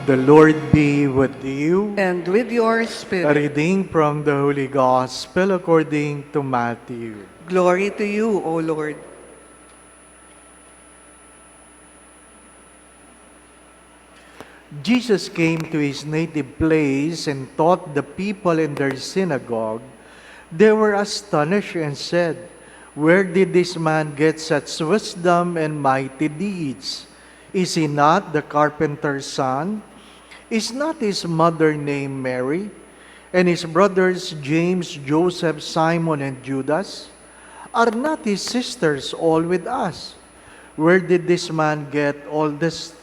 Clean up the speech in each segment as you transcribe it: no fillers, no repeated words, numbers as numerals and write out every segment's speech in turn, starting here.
The Lord be with you. And with your A spirit. reading from the Holy Gospel according to Matthew. Glory to you, O Lord. Jesus came to his native place and taught the people in their synagogue. They were astonished and said, "Where did this man get such wisdom and mighty deeds? Is he not the carpenter's son? Is not his mother named Mary? And his brothers James, Joseph, Simon, and Judas? Are not his sisters all with us? Where did this man get all this?"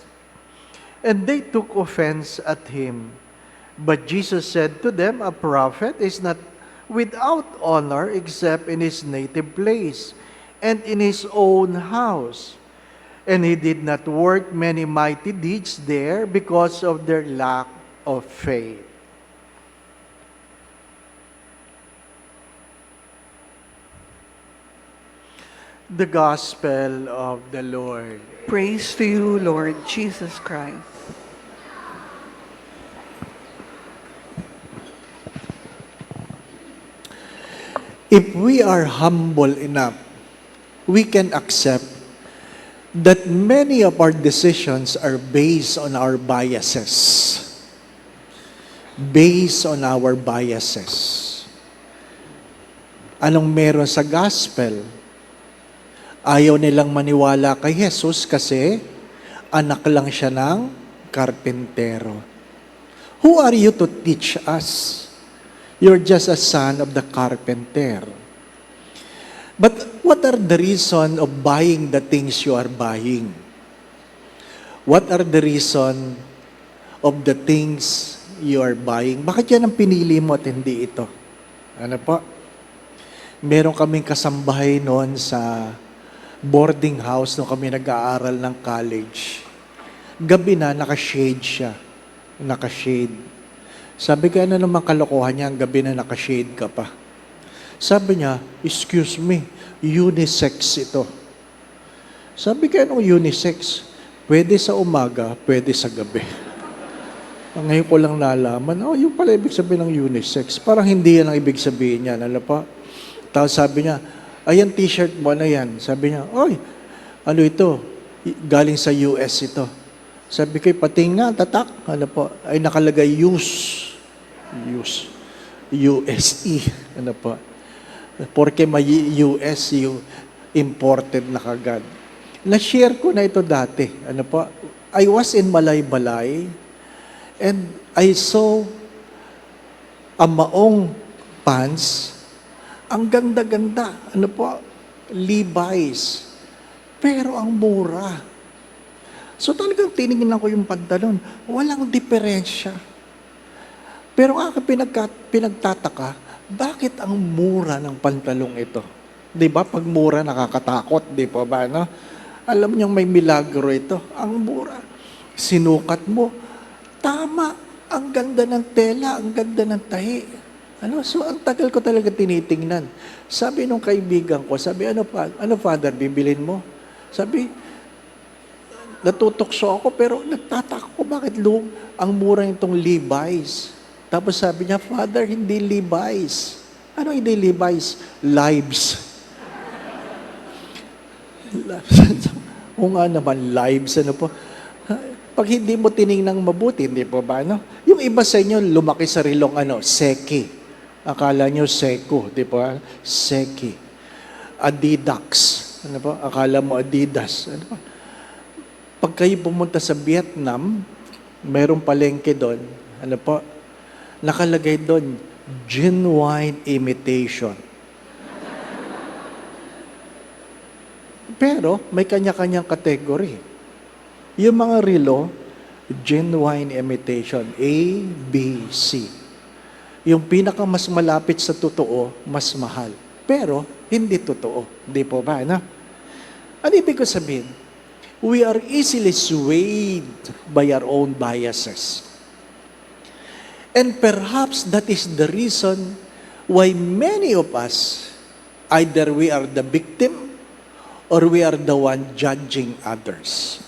And they took offense at him. But Jesus said to them, "A prophet is not without honor except in his native place and in his own house." And he did not work many mighty deeds there because of their lack of faith. The Gospel of the Lord. Praise to you, Lord Jesus Christ. If we are humble enough, we can accept that many of our decisions are based on our biases. Based on our biases. Anong meron sa gospel? Ayaw nilang maniwala kay Jesus kasi anak lang siya ng karpintero. Who are you to teach us? You're just a son of the carpenter. But what are the reason of buying the things you are buying? What are the reason of the things you are buying? Bakit yan ang pinili mo at hindi ito? Ano po? Meron kaming kasambahay noon sa boarding house nung kami nag-aaral ng college. Gabi na, naka-shade siya. Naka-shade. Sabi ko, ano naman kalokohan niya, ang gabi na naka-shade ka pa. Sabi niya, "Excuse me, unisex ito." Sabi ko, anong unisex? Pwede sa umaga, pwede sa gabi. Ngayon ko lang nalaman, yung pala ibig sabihin ng unisex. Parang hindi yan ang ibig sabihin niya. Ano pa? Tapos sabi niya, "Ayan t-shirt mo na yan." Sabi niya, "Oy, ano ito? Galing sa US ito." Sabi ko, "Pating nga, tatak." Ano po? Ay nakalagay use. USE. Ano po? Porque may US, yung imported na kagad. Na-share ko na ito dati. Ano po? I was in Malaybalay and I saw a maong pants. Ang ganda-ganda. Ano po? Levi's. Pero ang mura. So talagang tinignan ko yung pantalon. Walang diferensya. Pero pinagtataka, bakit ang mura ng pantalong ito? Di ba? Pag mura, nakakatakot. Di pa ba? No? Alam niyong may milagro ito. Ang mura. Sinukat mo. Tama. Ang ganda ng tela. Ang ganda ng tahi. Ano? So, ang tagal ko talaga tinitingnan. Sabi nung kaibigan ko, sabi, ano Father, bibilin mo? Sabi, natutokso ako, pero nagtataka ko, bakit ang mura itong Levi's? Tapos sabi niya, "Father, hindi Levi's." Ano hindi Levi's? Lives. O nga naman, lives, ano po? Pag hindi mo tiningnang mabuti, hindi po ba, no? Yung iba sa inyo, lumaki sa rilong, seki. Akala nyo seko, di ba? Seki. Adidas. Ano po? Akala mo Adidas. Ano po? Pag kayo pumunta sa Vietnam, mayroong palengke doon, ano po? Nakalagay doon, genuine imitation. Pero may kanya-kanyang category. Yung mga relo, genuine imitation, A, B, C. Yung pinaka mas malapit sa totoo, mas mahal. Pero hindi totoo. Hindi po ba, no? Ano ibig ko sabihin? We are easily swayed by our own biases. And perhaps that is the reason why many of us, either we are the victim or we are the one judging others.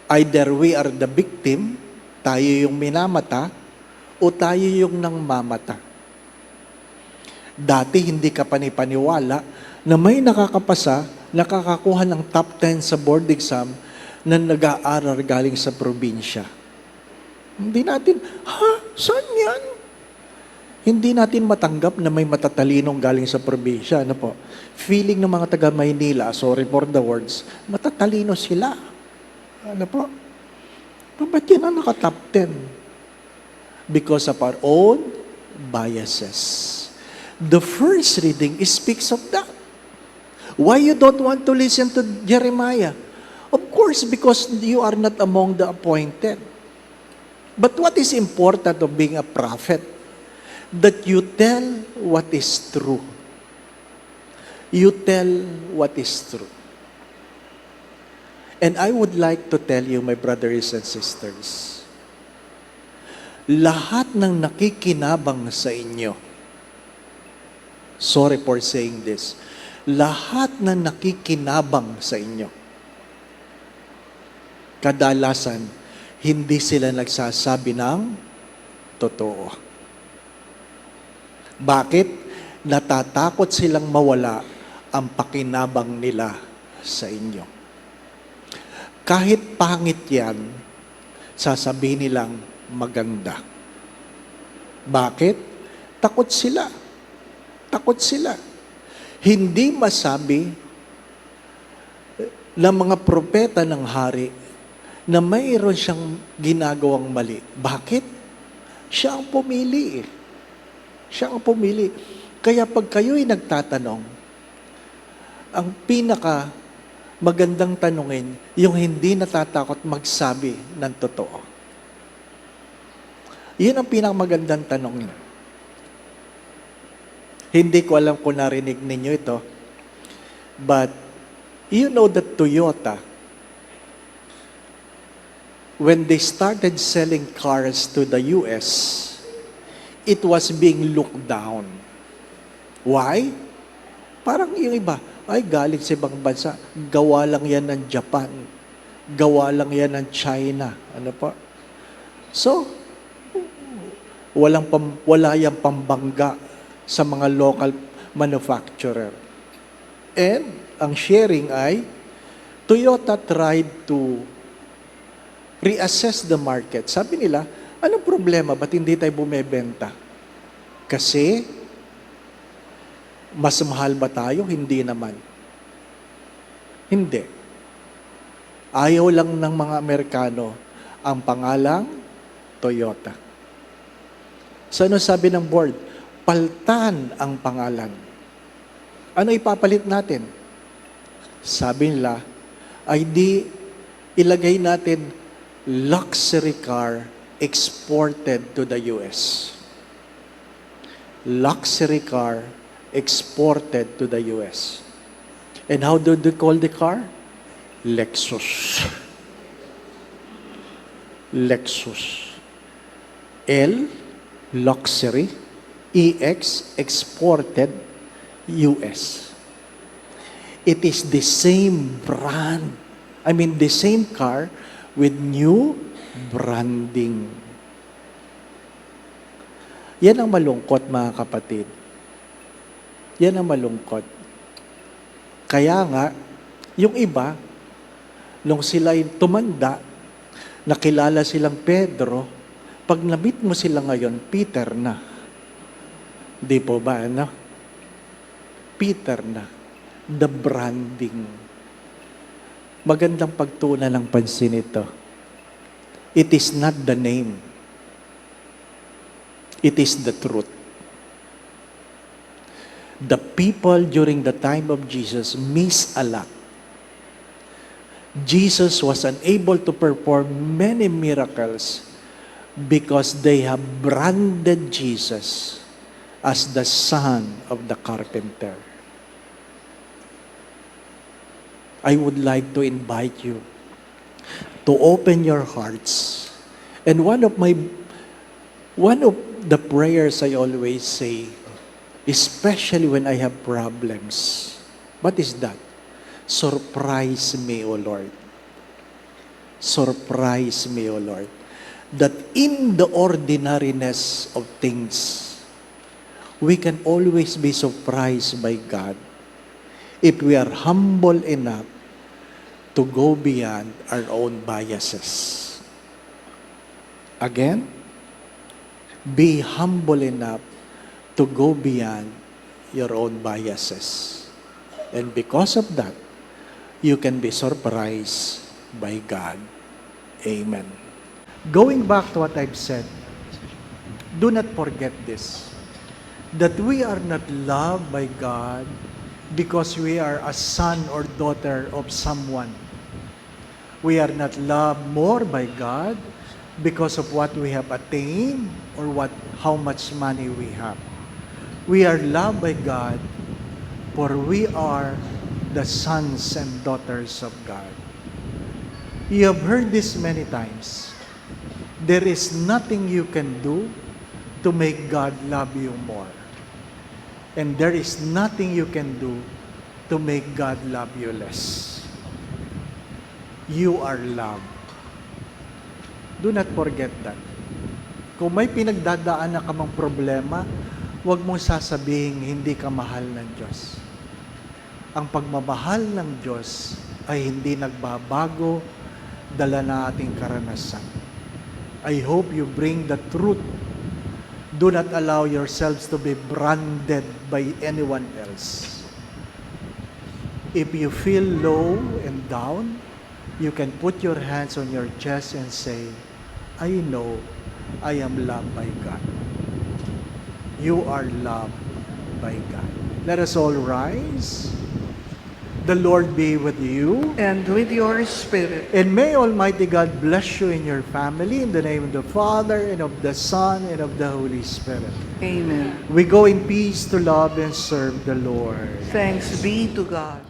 Either we are the victim Tayo yung minamata o tayo yung nangmamata? Dati hindi ka panipaniwala na may nakakapasa, nakakakuha ng top 10 sa board exam na nag-aaral galing sa probinsya. Hindi natin, saan yan? Hindi natin matanggap na may matatalinong galing sa probinsya. Ano po? Feeling ng mga taga Maynila, sorry for the words, matatalino sila. Ano po? Ba't yan ang naka-top 10? Because of our own biases. The first reading speaks of that. Why you don't want to listen to Jeremiah? Of course, because you are not among the appointed. But what is important of being a prophet? That you tell what is true. You tell what is true. And I would like to tell you, my brothers and sisters, lahat ng nakikinabang sa inyo, sorry for saying this, lahat ng nakikinabang sa inyo, kadalasan, hindi sila nagsasabi ng totoo. Bakit? Natatakot silang mawala ang pakinabang nila sa inyo. Kahit pangit yan, sasabihin nilang maganda. Bakit? Takot sila. Takot sila. Hindi masabi ng mga propeta ng hari na mayroon siyang ginagawang mali. Bakit? Siya ang pumili. Siya ang pumili. Kaya pag kayo'y nagtatanong, ang pinaka magandang tanungin, yung hindi natatakot magsabi ng totoo. Yun ang pinakamagandang tanongin. Hindi ko alam kung narinig ninyo ito, but you know that Toyota, when they started selling cars to the US, it was being looked down. Why? Parang yung iba, ay galing sa ibang bansa, gawa lang yan ng Japan, gawa lang yan ng China. Ano po? So, wala yang pambangga sa mga local manufacturer. And ang sharing ay, Toyota tried to reassess the market. Sabi nila, anong problema? Ba't hindi tayo bumebenta? Kasi, mas mahal ba tayo? Hindi naman. Hindi. Ayaw lang ng mga Amerikano ang pangalang Toyota. So ano sabi ng board? Paltan ang pangalan. Ano ipapalit natin? Sabi nila, ay di ilagay natin luxury car exported to the US. Luxury car exported to the US. And how do they call the car? Lexus. Lexus. L, luxury. EX, exported, US. It is the same brand. I mean, the same car with new branding. Yan ang malungkot, mga kapatid. Yan ang malungkot. Kaya nga, yung iba, nung sila'y tumanda, nakilala silang Pedro, pag na-meet mo sila ngayon, Peter na. Di po ba, ano? Peter na. The branding. Magandang pagtunan ng pansin ito. It is not the name. It is the truth. The people during the time of Jesus miss a lot. Jesus was unable to perform many miracles because they have branded Jesus as the son of the carpenter. I would like to invite you to open your hearts. And one of the prayers I always say, especially when I have problems. What is that? Surprise me, O Lord. Surprise me, O Lord. that in the ordinariness of things, we can always be surprised by God if we are humble enough to go beyond our own biases. Again, be humble enough to go beyond your own biases. And because of that, you can be surprised by God. Amen. Going back to what I've said, do not forget this, that we are not loved by God because we are a son or daughter of someone. We are not loved more by God because of what we have attained or how much money we have. We are loved by God for we are the sons and daughters of God. You have heard this many times. There is nothing you can do to make God love you more. And there is nothing you can do to make God love you less. You are loved. Do not forget that. Kung may pinagdadaan na kamang problema, huwag mong sasabihin hindi ka mahal ng Diyos. Ang pagmamahal ng Diyos ay hindi nagbabago, dala na ating karanasan. I hope you bring the truth. Do not allow yourselves to be branded by anyone else. If you feel low and down, you can put your hands on your chest and say, I know I am loved by God. You are loved by God. Let us all rise. The Lord be with you. And with your spirit. And may Almighty God bless you and your family in the name of the Father, and of the Son, and of the Holy Spirit. Amen. We go in peace to love and serve the Lord. Thanks be to God.